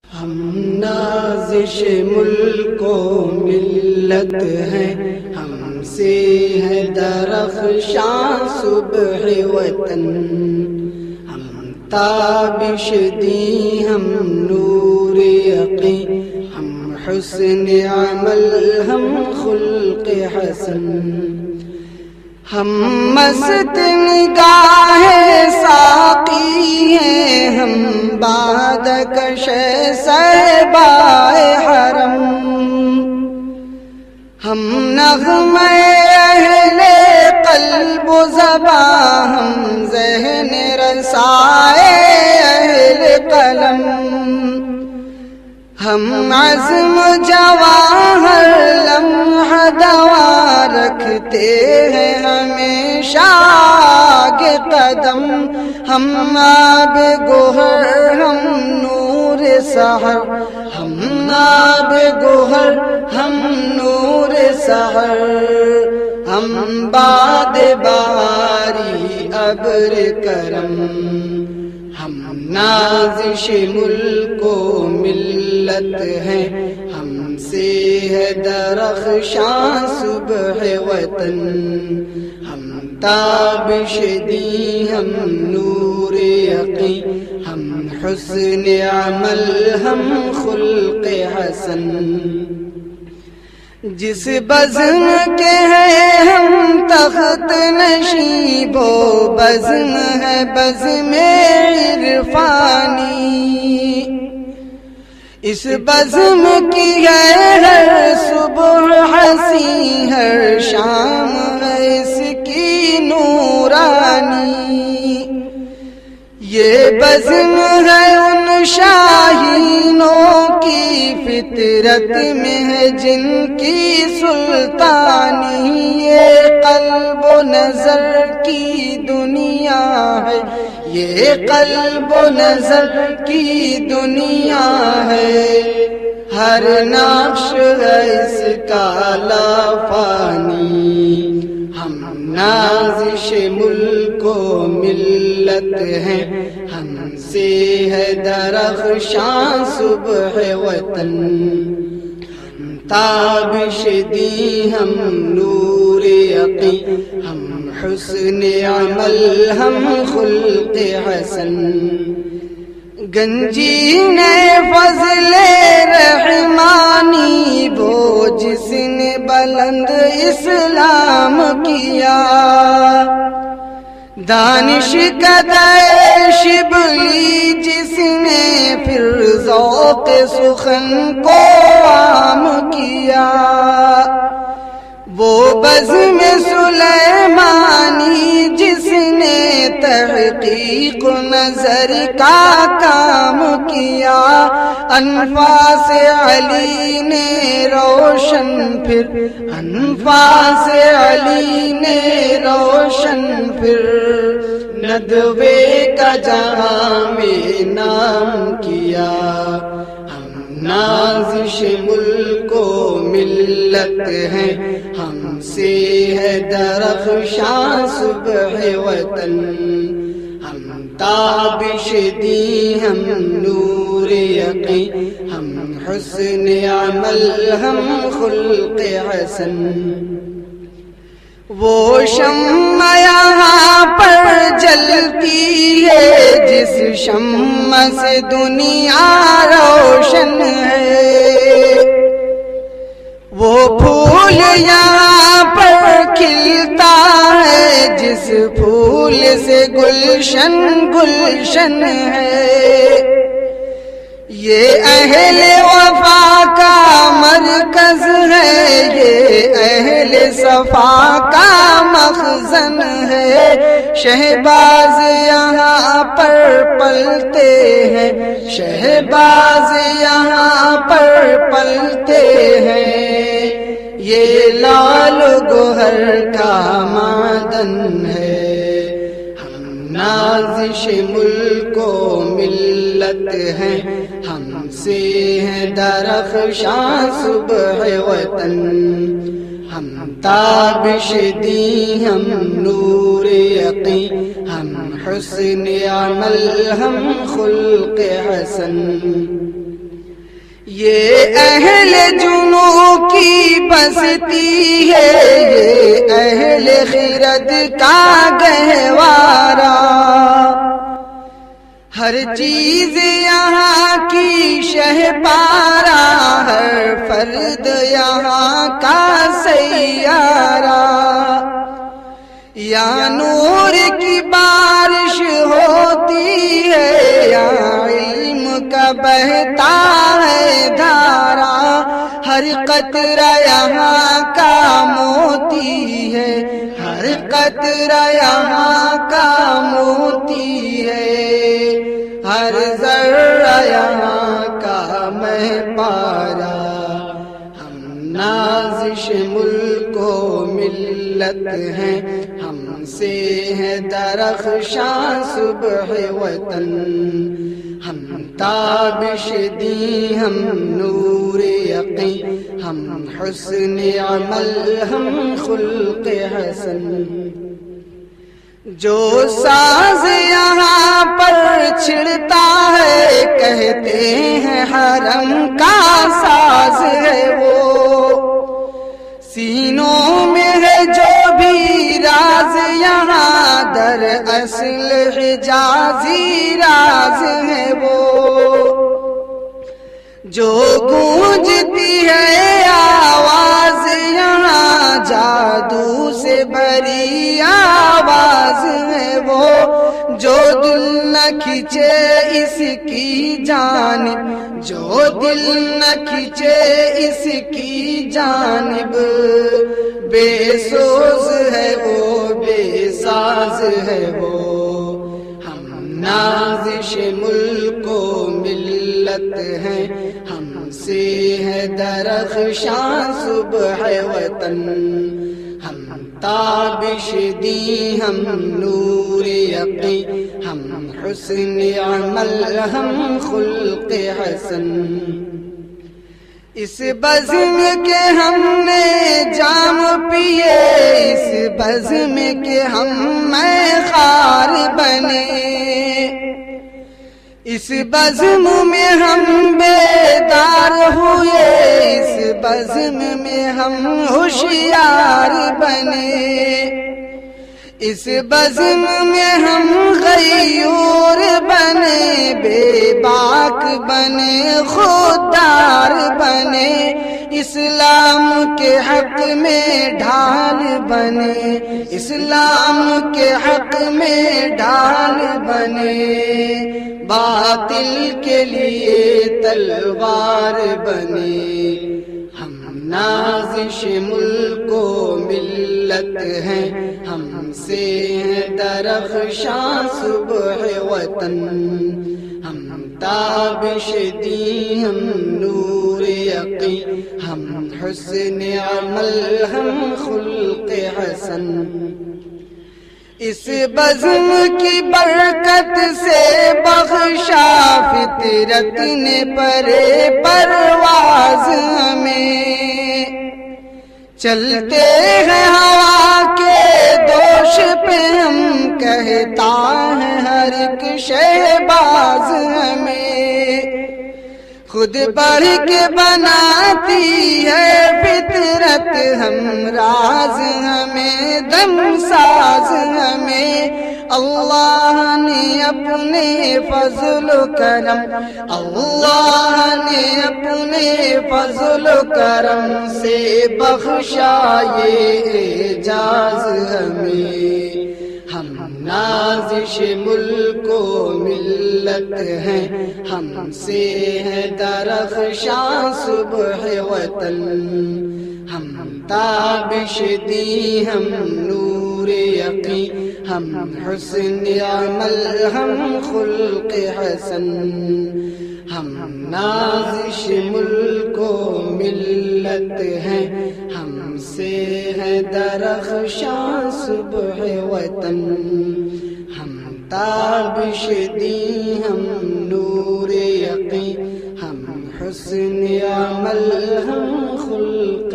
ہم نازش ملک و ملت ہیں، ہم سے ہے درخشاں صبح وطن. ہم تابش دی، ہم نور یقین، ہم حسن عمل، ہم خلق حسن. ہم مست نگاہ ساقی ہیں، ہم بادکش صحبائے حرم. ہم نغمہ اہل قلب و زبان، ہم ذہن رسائے اہل قلم. ہم عزم جواہر لمحہ دوا رکھتے ہیں ہمیشہ آگے قدم. ہم آب گوہر، ہم نور سحر، ہم آب گوہر، ہم نور سحر. ہم باد باری ابر کرم، ہم نازش ملک و ملت ہیں، ہم سے ہے درخشاں صبح وطن. ہم تابش دی، ہم نور یقین، ہم حسن عمل، ہم خلق حسن. جس بزم کے ہیں ہم تخت نشین، وہ بزم ہے بزم عرفانی. اس بزم کی ہے ہر صبح حسین، ہر شام ہے اس کی نورانی. یہ بزم ہے ان شاہینوں کی فطرت میں ہے جن کی سلطانی. یہ قلب و نظر کی دنیا ہے، یہ قلب و نظر کی دنیا ہے. ہر نقش ہے اس کا لافانی. ہم نازش ملک و ملت ہیں، ہم سے ہے درخشاں صبح وطن. ہم تابش دی، ہم نور یقین، ہم حسن عمل، ہم خلق حسن. گنجین فضل رحمانی وہ جس نے بلند اسلام کیا. دانش قدر شبلی جس نے پھر ذوق سخن کو عام کیا. وہ بزم سلیمانی جس نے تحقیق نظر کا کام کیا. انفاس علی نے روشن پھر، انفاس علی نے روشن پھر، ندوے کا جہاں میں نام کیا. نازش ملک و ملت ہیں، ہم سے ہے درخشاں صبح وطن. ہم تابش دی، ہم نور یقین، ہم حسن عمل، ہم خلق حسن. وہ شمع یہاں پر جلتی ہے جس شمع سے دنیا روشن ہے. وہ پھول یہاں پر کھلتا ہے جس پھول سے گلشن گلشن ہے. یہ اہل وفا کا مرکز ہے، یہ اہل صفا کا مخزن ہے. شہباز یہاں پر پلتے ہیں، شہباز یہاں پر پلتے ہیں. یہ لال گوہر کا معدن ہے. ہم نازش ملک و ملت ہیں، ہم سے ہے درخشاں صبح وطن. ہم تابش دی، ہم نور یقین، ہم حسن عمل، ہم خلق حسن. یہ اہل جنوں کی بستی ہے، یہ اہل خرد کا گہوارہ، ہر چیز یہاں کی شہپارہ، ہر فرد یہاں کا سیارہ، یا نور کی بارش ہوتی ہے، یا علم کا بہتا ہے دھارا، ہر قطرہ یہاں کا موتی ہے، ہر قطرہ یہاں کا موتی ہے، ہر ذرہ یہاں کا مہ پارا، ہم نازش ملک و ملت ہیں، ہم سے ہے درخشاں صبح وطن، ہم تابش دی، ہم نور یقین، ہم حسن عمل، ہم خلق حسن، جو ساز یہاں پر چھڑتا ہے، کہتے ہیں حرم کا ساز ہے وہ، سینوں میں ہے جو بھی راز یہاں، در اصل حجازی راز ہے وہ، جو گونجتی ہے آواز یہاں، جادو سے بھری آواز ہے وہ، جو دل نہ کھینچے اس کی جانب، جو دل نہ کھینچے اس کی جانب، بے سوز ہے وہ، بے ساز ہے وہ، ہم نازش ملک و ملت ہیں، ہم سے ہے درخشاں صبح وطن، ہم تابش دی، ہم نور یقین، ہم حسن عمل، ہم خلق حسن، اس بزم کے ہم نے جام پیے، اس بزم کے ہم میں خار بنے، اس بزم میں ہم بیدار ہوئے، اس بزم میں ہم ہوشیار بنے، اس بزم میں ہم غیور بنے، بے باک بنے، خوددار بنے، اسلام کے حق میں ڈھال بنے، اسلام کے حق میں ڈھال بنے، باطل کے لیے تلوار بنے، ہم نازش ملک و ملت ہیں، ہم سے ہے درخشاں صبح وطن، ہم تابش دی، ہم نور یقین، ہم حسن عمل، ہم خلق حسن، اس بزم کی برکت سے بخشا فطرت نے پرے پرواز ہمیں، چلتے ہیں ہوا کے دوش پہ ہم، کہتا ہے ہر ایک شہباز ہمیں، خود بڑھ کے بناتی ہے فطرت، ہم راز ہمیں دم ساز ہمیں، اللہ نے اپنے فضل و کرم، اللہ نے اپنے فضل و کرم سے بخشا یہ اعجاز ہمیں، ہم نازش ملک و ملت ہیں، ہم سے ہے درخشاں صبح وطن، ہم تابش دی، ہم نور یقین، ہم حسن عمل، ہم خلق حسن، ہم نازش ملک و ملت ہیں، ہم سے ہے درخشاں صبح وطن، ہم تابش دی، ہم نور یقین، ہم حسن عمل، ہم خلق